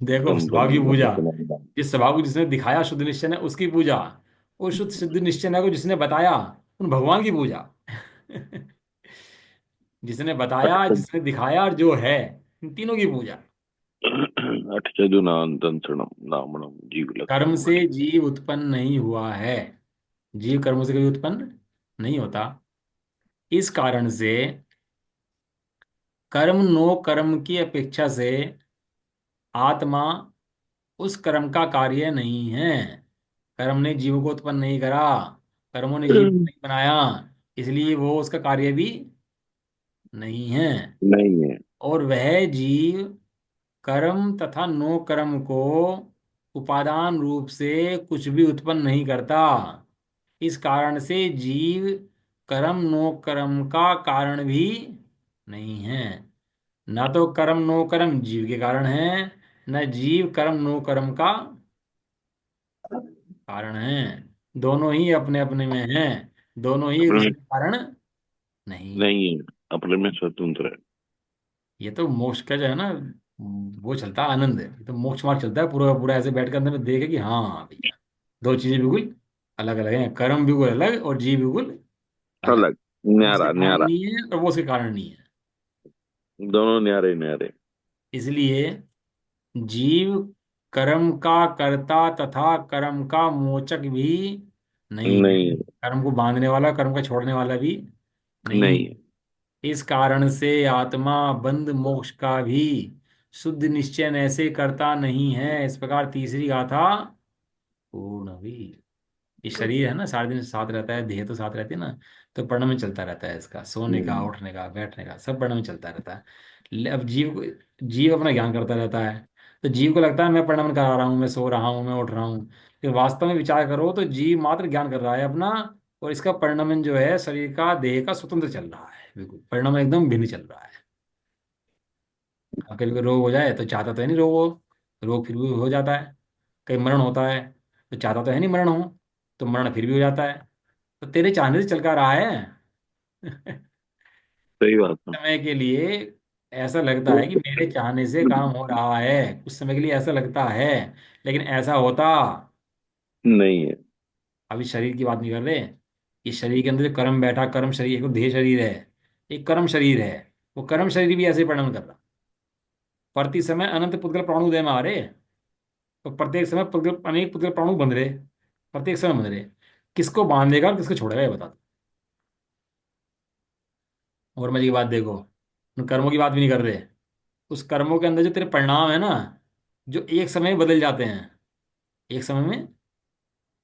देखो तम स्वभाव तम की पूजा, तम जिस स्वभाव को जिसने दिखाया शुद्ध निश्चय ने उसकी पूजा, और शुद्ध सिद्ध निश्चय को जिसने बताया उन भगवान की पूजा। जिसने बताया, जिसने दिखाया और जो है, इन तीनों की पूजा। अठचजुनानंतरणम नामणम जीव कर्म लक्षण से मणि। जीव उत्पन्न नहीं हुआ है। जीव कर्मों से कभी उत्पन्न नहीं होता। इस कारण से कर्म नो कर्म की अपेक्षा से आत्मा उस कर्म का कार्य नहीं है। कर्म ने जीव को उत्पन्न नहीं करा, कर्मों ने जीव को नहीं बनाया, इसलिए वो उसका कार्य भी नहीं है। नहीं है। और वह जीव कर्म तथा नो कर्म को उपादान रूप से कुछ भी उत्पन्न नहीं करता। इस कारण से जीव कर्म नो कर्म का कारण भी नहीं है। ना तो कर्म नो कर्म जीव के कारण है, न जीव कर्म नो कर्म का कारण है। दोनों ही अपने अपने में हैं, दोनों ही एक दूसरे के कारण नहीं। नहीं है, अपने में स्वतंत्र है। ये तो मोक्ष का जो है ना, वो चलता है आनंद है। ये तो मोक्ष मार्ग चलता है पूरा पूरा, ऐसे बैठ के अंदर में देखे कि हाँ भैया, दो चीजें बिल्कुल अलग अलग हैं। कर्म बिल्कुल अलग और जीव बिल्कुल अलग। अलग। वो उसके न्यारा कारण न्यारा। नहीं है और वो उसके कारण नहीं है। दोनों न्यारे न्यारे। इसलिए जीव कर्म का कर्ता तथा कर्म का मोचक भी नहीं है। नहीं। कर्म को बांधने वाला, कर्म का छोड़ने वाला भी नहीं नहीं। है। इस कारण से आत्मा बंध मोक्ष का भी शुद्ध निश्चय ऐसे करता नहीं है। इस प्रकार तीसरी गाथा पूर्ण हुई। ये शरीर है ना, सारे दिन साथ रहता है, देह तो साथ रहती है ना, तो प्रणव में चलता रहता है। इसका सोने का, हम्म, उठने का, बैठने का सब प्रणव में चलता रहता है। अब जीव अपना ज्ञान करता रहता है। तो जीव को लगता है मैं प्रणमन करा रहा हूँ, मैं सो रहा हूँ, मैं उठ रहा हूँ। लेकिन वास्तव में विचार करो तो जीव मात्र ज्ञान कर रहा है अपना। और इसका परिणमन जो है शरीर का, देह का स्वतंत्र चल रहा है, बिल्कुल परिणमन एकदम भिन्न चल रहा है। अब कभी कोई रोग हो जाए तो चाहता तो है नहीं रोग हो, रोग फिर भी हो जाता है। कहीं मरण होता है तो चाहता तो है नहीं मरण हो, तो मरण फिर भी हो जाता है। तो तेरे चाहने से चल कर रहा है। सही बात है। समय के लिए ऐसा लगता है कि मेरे चाहने से काम हो रहा है, कुछ समय के लिए ऐसा लगता है, लेकिन ऐसा होता। नहीं है। अभी शरीर की बात नहीं कर रहे। इस शरीर के अंदर जो कर्म बैठा, कर्म शरीर, एक देह शरीर है, एक कर्म शरीर है। वो कर्म शरीर भी ऐसे ही परिणाम कर रहा। प्रति समय अनंत पुद्गल प्राणु उदय में आ रहे। तो प्रत्येक समय पुद्गल, अनेक पुद्गल प्राणु बंध रहे, प्रत्येक समय बंध रहे। किसको बांधेगा और किसको छोड़ेगा ये बता दो। और मजे की बात देखो, उन कर्मों की बात भी नहीं कर रहे। उस कर्मों के अंदर जो तेरे परिणाम है ना, जो एक समय में बदल जाते हैं, एक समय में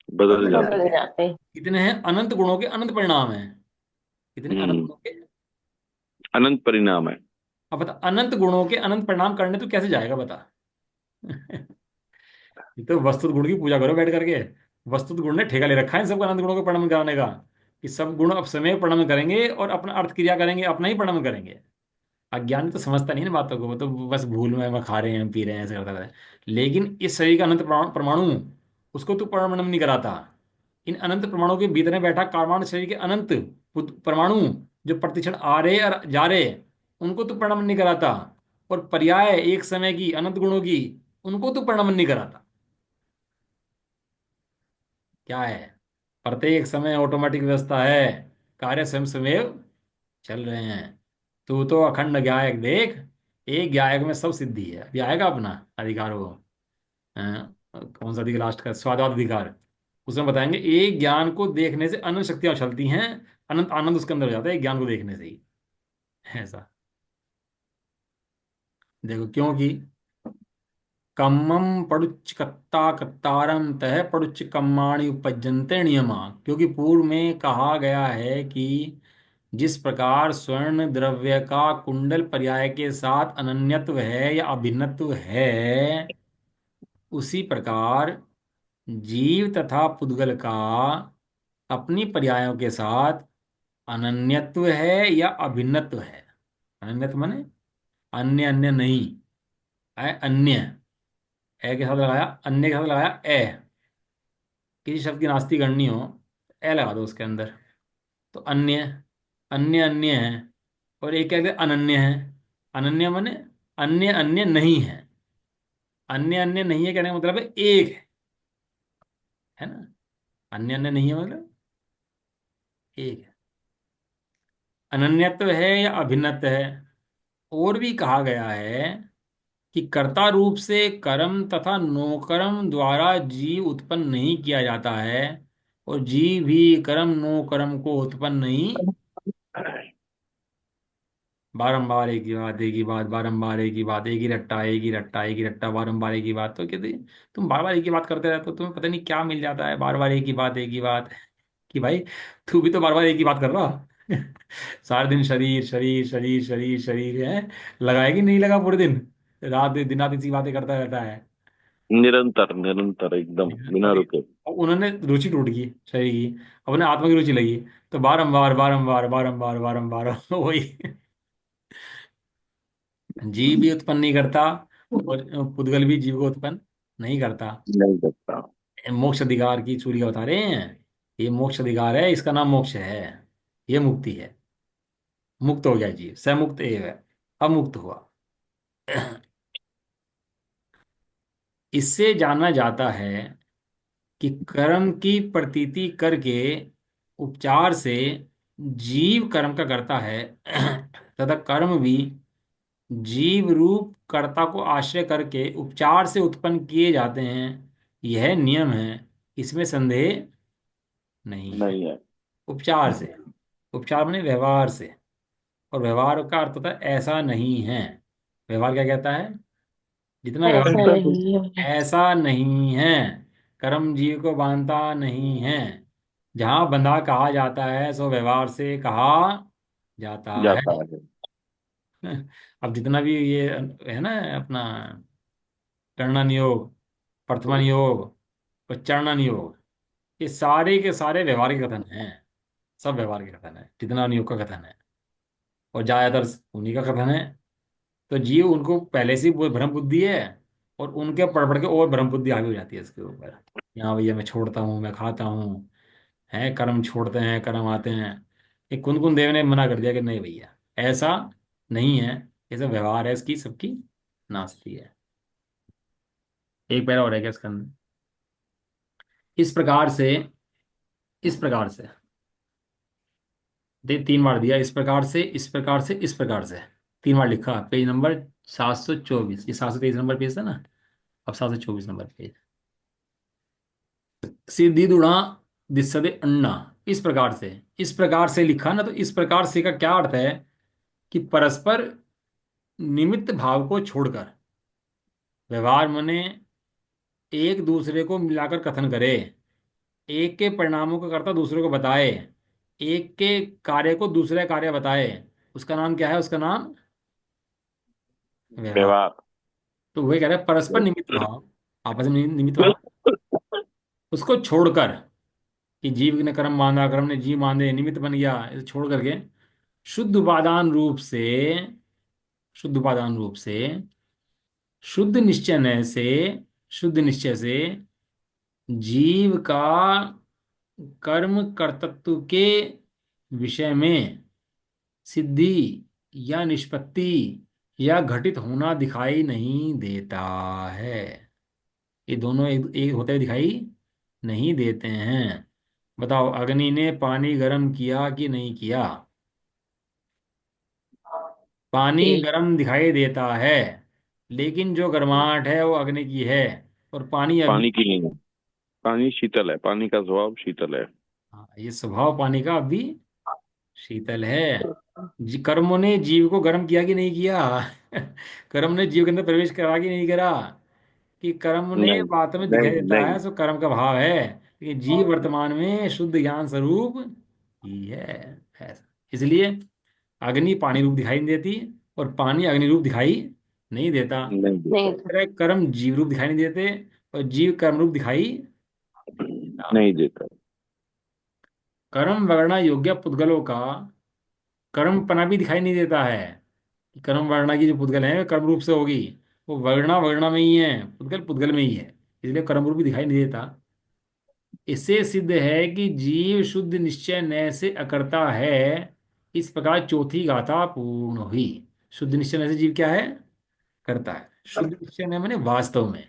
बदल बदल जाते जाते हैं। हैं। कितने हैं अनंत गुणों के अनंत परिणाम हैं। कितने अनंत हम्म। गुणों के। अनंत परिणाम है। अब बता, अनंत गुणों के अनंत परिणाम करने तो कैसे जाएगा बता। ये तो वस्तुत गुण की पूजा करो बैठ करके। वस्तुत गुण ने ठेका ले रखा है इन सबका अनंत गुणों को परिणाम कराने का, कि सब गुण अब समय परिणाम करेंगे और अपना अर्थ क्रिया करेंगे, अपना ही परिणाम करेंगे। अज्ञानी तो समझता नहीं ना बातों को, वो तो बस भूल में खा रहे हैं, पी रहे हैं, ऐसे करता रहता है। लेकिन इस शरीर का अनंत परमाणु, उसको तो परमाणु नहीं कराता। इन अनंत परमाणु के भीतर में बैठा कार्बन शरीर के अनंत परमाणु, जो प्रतिक्षण आ रहे और जा रहे, उनको तो परिणाम नहीं कराता। और पर्याय एक समय की अनंत गुणों की, उनको तो परिणाम नहीं कराता। क्या है, प्रत्येक समय ऑटोमेटिक व्यवस्था है, कार्य स्वयं स्वयं चल रहे हैं। तू तो अखंड ज्ञायक देख, एक ज्ञायक में सब सिद्धि है। अभी आएगा अपना अधिकार वो, कौन सा अधिकार लास्ट का, स्वादात अधिकार। उसमें बताएंगे एक ज्ञान को देखने से अनंत शक्तियां उछलती हैं, अनंत आनंद उसके अंदर हो जाता है एक ज्ञान को देखने से ही। ऐसा देखो, क्योंकि कम्मम पड़ुच्च कत्ता कत्तारम तह पड़ुच्च कम्माणि उपज्जन्ते नियमा। क्योंकि पूर्व में कहा गया है कि जिस प्रकार स्वर्ण द्रव्य का कुंडल पर्याय के साथ अनन्यत्व है या अभिन्नत्व है, उसी प्रकार जीव तथा पुद्गल का अपनी पर्यायों के साथ अनन्यत्व है या अभिन्नत्व है। अनन्यत्व माने अन्य अन्य नहीं, अन्य। ए के साथ लगाया, अन्य के साथ लगाया ए। किसी शब्द की नास्ती करनी हो, ए लगा दो उसके अंदर। तो अन्य, अन्य अन्य है। और एक कहते हैं अनन्य है। अनन्य माने अन्य अन्य नहीं है। अन्य अन्य नहीं है कहने का मतलब है एक है ना। अन्य अन्य नहीं है मतलब एक है। अनन्यत्व है या अभिन्नत्व है। और भी कहा गया है कि कर्ता रूप से कर्म तथा नोकर्म द्वारा जीव उत्पन्न नहीं किया जाता है, और जीव भी कर्म नो कर्म को उत्पन्न नहीं। बारंबार एक ही बात, एक ही बात, बारंबार एक ही बात, एक ही रट्टा, एक ही रट्टा, एक ही रट्टा, बारंबार एक ही बात। तो कहते तुम बार बार एक ही बात करते रहते हो, तुम्हें पता नहीं क्या मिल जाता है, बार बार एक ही बात, एक ही बात। कि भाई तू भी तो बार बार एक ही बात कर रहा। सारे दिन शरीर शरीर शरीर शरीर शरीर है, लगाएगी नहीं लगा पूरे दिन, रात दिन रात इसी बातें करता रहता है। निरंतर निरंतर एकदम बिना और रुके। उन्होंने रुचि टूट गई शरीर की, अब उन्हें आत्मा की रुचि लगी। तो बारंबार बारंबार बारंबार बारंबार वही। जीव भी उत्पन्न नहीं करता, और पुद्गल भी जीव को उत्पन्न नहीं करता। नहीं सकता। ये मोक्ष अधिकार की चूड़ी का बता रहे हैं। ये मोक्ष अधिकार है, इसका नाम मोक्ष है। ये मुक्ति है। मुक्त हो गया जीव, स मुक्त एव है, अब मुक्त हुआ। इससे जाना जाता है कि कर्म की प्रतीति करके उपचार से जीव कर्म का करता है, तथा कर्म भी जीव रूप कर्ता को आश्रय करके उपचार से उत्पन्न किए जाते हैं। यह नियम है, इसमें संदेह नहीं है। नहीं है। उपचार से। उपचार माने व्यवहार से। और व्यवहार का अर्थ होता है ऐसा नहीं है। व्यवहार क्या कहता है? जितना व्यवहार ऐसा ऐसा कहता नहीं। नहीं है। है ऐसा नहीं है। कर्म जीव को बांधता नहीं है। जहां बंधा कहा जाता है सो व्यवहार से कहा जाता है। जाता है। अब जितना भी ये है ना अपना करना नियोग, प्रथमा नियोग, उच्चारणा नियोग, ये सारे के सारे व्यवहारिक कथन हैं। सब व्यवहार के कथन है जितना नियोग का कथन है। और ज्यादातर उन्हीं का कथन है। तो जीव उनको पहले से ही वो भ्रम बुद्धि है। और उनके पढ़ पढ़ के और भ्रम बुद्धि आगे हो जाती है इसके ऊपर। यहाँ भैया मैं छोड़ता हूँ, मैं खाता हूँ। है कर्म छोड़ते हैं, कर्म आते हैं। ये कुंद कुंद देव ने मना कर दिया कि नहीं भैया, ऐसा नहीं है। ये सब व्यवहार है, इसकी सबकी नास्ती है। एक पैरा और है क्या इसके अंदर? इस प्रकार से, इस प्रकार से, दे 3 बार दिया, इस प्रकार से, इस प्रकार से, इस प्रकार से। 3 बार लिखा, पेज नंबर 724। ये 723 नंबर पेज था ना? अब 724 नंबर पेज। सीधी दुणा दिसदे अन्ना। इस प्रकार से, इस प्रकार से लिखा ना, तो इस प्रकार से का क्या अर्थ है? कि परस्पर निमित्त भाव को छोड़कर व्यवहार मने एक दूसरे को मिलाकर कथन करे। एक के परिणामों का कर्ता दूसरे को बताए। एक के कार्य को दूसरे कार्य बताए। उसका नाम क्या है? उसका नाम व्यवहार। व्यवहार। तो वही कह रहे हैं परस्पर निमित्त भाव। आपस में निमित्त भाव उसको छोड़कर, कि जीव ने कर्म बांधा, कर्म ने जीव बांधे, निमित्त बन गया, इसे छोड़ करके शुद्ध उपादान रूप से, शुद्ध उपादान रूप से, शुद्ध निश्चय से, शुद्ध निश्चय से जीव का कर्म कर्तृत्व के विषय में सिद्धि या निष्पत्ति या घटित होना दिखाई नहीं देता है। ये दोनों एक होते हुए दिखाई नहीं देते हैं। बताओ, अग्नि ने पानी गर्म किया कि नहीं किया? पानी ठीक। गर्म दिखाई देता है, लेकिन जो गर्माहट है वो अग्नि की है। और पानी अग्नि। पानी की नहीं है। पानी शीतल है, पानी का स्वभाव शीतल है। हाँ, ये स्वभाव पानी का अभी शीतल है। कर्मों ने जीव को गर्म किया कि नहीं किया? कर्म ने जीव के अंदर प्रवेश करा कि नहीं करा? कि कर्म ने नहीं बात में दिखाई नहीं देता है नहीं। सो कर्म का भाव है। लेकिन जीव वर्तमान में शुद्ध ज्ञान स्वरूप ही है। ऐसा इसलिए अग्नि पानी रूप दिखाई नहीं देती, और पानी अग्नि रूप दिखाई नहीं देता। नहीं नहीं देता। तो। तरह कर्म जीव रूप दिखाई नहीं देते, और जीव कर्म रूप दिखाई ना नहीं देते। देता। कर्म वगणना योग्य पुद्गलों का कर्मपना भी दिखाई नहीं देता है। कि कर्म वर्णा की जो पुद्गल है वे कर्म रूप से होगी। वो वर्णा वर्णा में ही है, पुद्गल पुद्गल में ही है। इसलिए कर्म रूप भी दिखाई नहीं देता। इससे सिद्ध है कि जीव शुद्ध निश्चय नय से अकर्ता है। इस प्रकार चौथी गाथा पूर्ण हुई। शुद्ध निश्चय नय से जीव क्या है? करता है। शुद्ध निश्चय नय माने वास्तव में।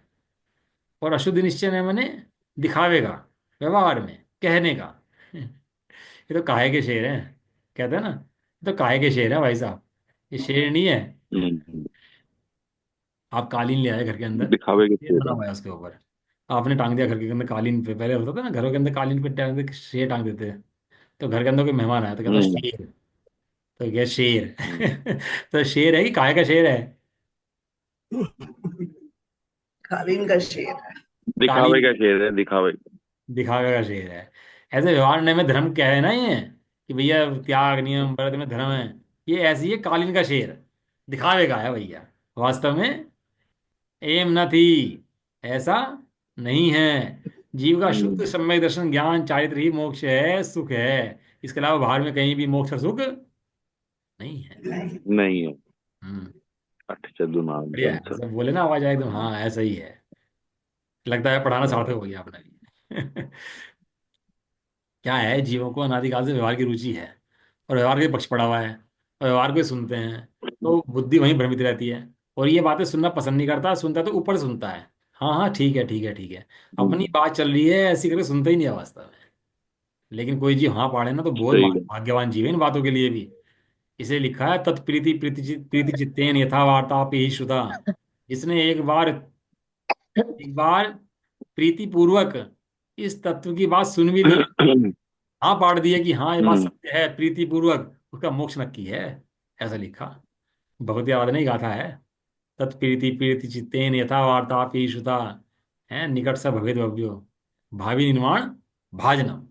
और अशुद्ध निश्चय नय माने दिखावे का, व्यवहार में, कहने का। ये तो काहे के शेर हैं, कहते हैं ना। ये तो काहे के शेर है भाई साहब, ये शेर नहीं है। हम्म। आप कालीन ले आए घर के अंदर, दिखावे के शेर बना तेरा। हुआ है उसके ऊपर। आपने टांग दिया घर के अंदर कालीन पे। पहले होता था ना घरों के अंदर कालीन पे टांग दे, शेर टांग देते हैं। तो घर के अंदर कोई मेहमान आया तो कहता हम्म। शेर। तो क्या शेर? हम्म। तो शेर है कि काय का शेर है? कालीन का शेर है। दिखावे कालीन का शेर है, दिखावे। दिखावे का शेर है। ऐसे व्यवहार में धर्म क्या है ना ये, कि भैया त्याग नियम व्रत में धर्म है। ये ऐसी है कालीन का शेर, दिखावे का है भैया। वास्तव में एम न थी, ऐसा नहीं है। जीव का शुद्ध हम्म। सम्यक दर्शन ज्ञान चारित्र ही मोक्ष है, सुख है। इसके अलावा बाहर में कहीं भी मोक्ष और सुख नहीं है। नहीं। नहीं है। हम्म। अठ चंदु नाम बढ़िया है, संत। सब बोले ना आवाज आए एकदम, हाँ ऐसा ही है। लगता है पढ़ाना सार्थक हो गया अपने लिए। क्या है, जीवों को अनादिकाल से व्यवहार की रुचि है। और व्यवहार के पक्ष पड़ा हुआ है, और व्यवहार को ही सुनते हैं। तो बुद्धि वहीं भ्रमित रहती है। और ये बातें सुनना पसंद नहीं करता, सुनता तो ऊपर से सुनता है। हाँ हाँ ठीक है, ठीक है, ठीक है। अपनी हम्म। बात चल रही है ऐसी करके सुनता ही नहीं है वास्तव में। लेकिन कोई जीव हाँ पाड़े ना तो बहुत सही है। भाग्यवान जीव है इन बातों के लिए भी। इसे लिखा है तत्प्रीति प्रीति चित्तेन यथा वार्ता पेहि श्रुता। जिसने एक बार प्रीति पूर्वक इस तत्व की बात सुन भी ली, हाँ पाड़ दिए कि हाँ ये बात हम्म। सत्य है, प्रीति पूर्वक उसका मोक्ष नक्की है, ऐसा लिखा। भगवती आराधना ने ही गाथा है। तत्प्रीति प्रीति चित्तेन यथा वार्तापि श्रुता, है निकट स भवेद भव्यो, भावी निर्माण भाजनम।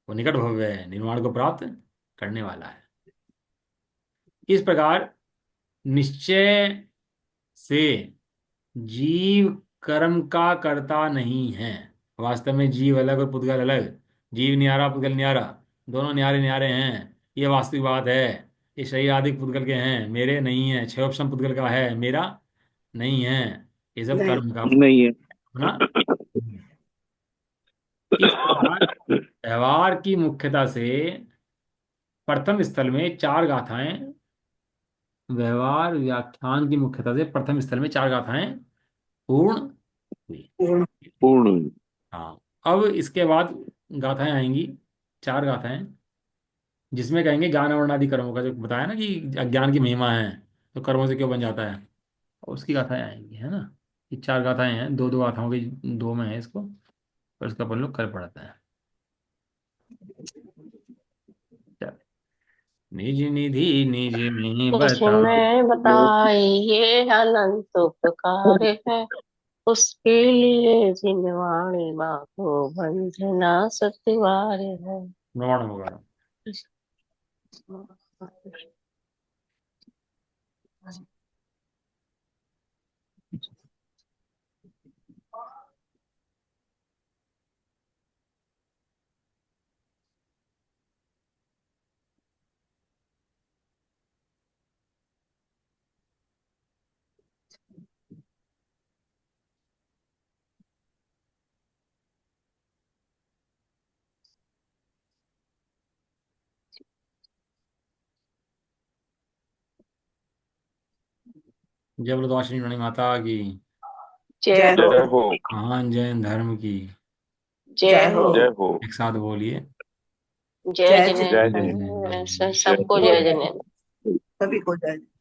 वो निकट भव्य है, निर्माण को प्राप्त करने वाला है। इस प्रकार निश्चय से जीव कर्म का कर्ता नहीं है। वास्तव में जीव अलग और पुद्गल अलग, जीव न्यारा पुद्गल न्यारा, दोनों न्यारे न्यारे हैं, ये वास्तविक बात है। ये शरीर आदि पुद्गल के हैं, मेरे नहीं है। क्षयोपम पुद्गल का है, मेरा नहीं है। ये सब नहीं। कर्म का नहीं है। अपना। इस प्रकार व्यवहार की मुख्यता से प्रथम स्थल में चार गाथाएं, व्यवहार व्याख्यान की मुख्यता से प्रथम स्थल में चार गाथाएं पूर्ण हुई। पूर्ण। पूर्ण। हाँ, अब इसके बाद गाथाएं आएंगी, चार गाथाएं, जिसमें कहेंगे ज्ञान वर्णादि कर्मों का, जो बताया ना कि अज्ञान की महिमा है तो कर्मों से क्यों बन जाता है, उसकी गाथाएं आएंगी, है ना। ये चार गाथाएं हैं, दो दो गाथाओं की, दो में है इसको, और इसका अपन लोग कर पढ़ाते हैं। चल। निज निधि निज में बता, इसमें बताई ये अनंत उपकार है, उसके लिए जिनवाणी बाको बंधना सत्वार है। प्रमाण होगा। जय बोलो श्री मणि माता की, जय जय हो। जय हो। महान जैन धर्म की। जय जय हो। हो। जय हो। एक साथ बोलिए। जय जय जय जिनेन्द्र। जय जय। जैन। जिनेन्द्र सबको जय जिनेन्द्र। सभी को जय।